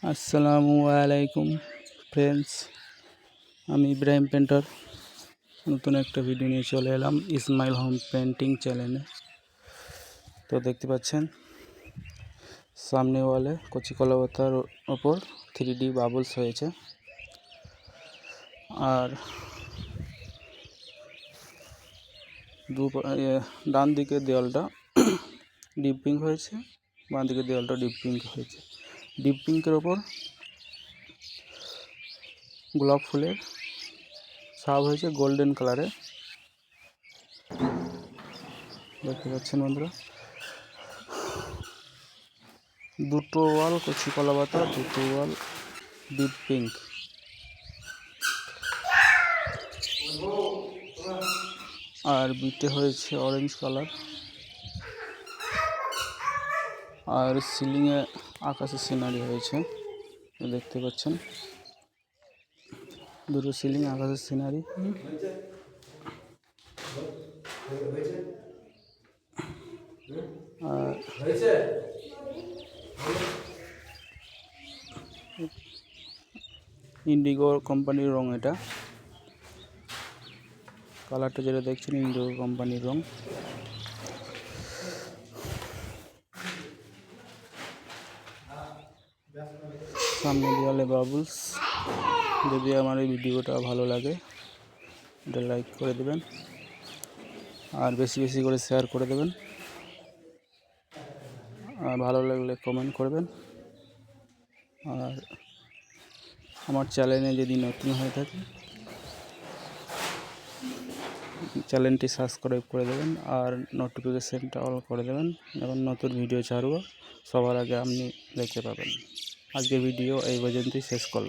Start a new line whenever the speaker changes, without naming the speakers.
আসসালামু আলাইকুম ফ্রেন্ডস, আমি ইব্রাহিম পেন্টার নতুন একটা ভিডিও নিয়ে চলে এলাম ইসমাইল হোম পেন্টিং চ্যানেলে। তো দেখতে পাচ্ছেন সামনে ওয়ালে কচি কলা পাতার ওপর 3D বাবলস হয়েছে, আর ডান দিকের দেওয়ালটা ডিপ পিঙ্ক হয়েছে, বাঁ দিকের দেওয়ালটা ডিপ পিঙ্ক হয়েছে। ডিপ পিঙ্কের ওপর গোলাপ ফুলের ছাপ হয়েছে গোল্ডেন কালারে, দেখতে পাচ্ছেন বন্ধুরা। দুটো ওয়াল কচি কলা পাতা, দুটো ওয়াল ডিপ পিঙ্ক, আর বিটে হয়েছে অরেঞ্জ কালার, আর সিলিংয়ে আকাশের সিনারি হয়েছে, দেখতে পাচ্ছেন দুটো সিলিং আকাশের সিনারি। আর ইন্ডিগো কোম্পানির রং, এটা কালারটা যেটা দেখছেন ইন্ডিগো কোম্পানির রং। সামনে দেওয়ালে বাবলস। যদি আমার এই ভিডিওটা ভালো লাগে এটা লাইক করে দেবেন, আর বেশি বেশি করে শেয়ার করে দেবেন, আর ভালো লাগলে কমেন্ট করবেন। আর আমার চ্যানেলে যদি নতুন হয়ে থাকে চ্যানেলটি সাবস্ক্রাইব করে দেবেন, আর নোটিফিকেশানটা অল করে দেবেন। যখন নতুন ভিডিও ছাড়ব সবার আগে আপনি দেখতে পাবেন। আজকের ভিডিও এই পর্যন্তই শেষ করলাম।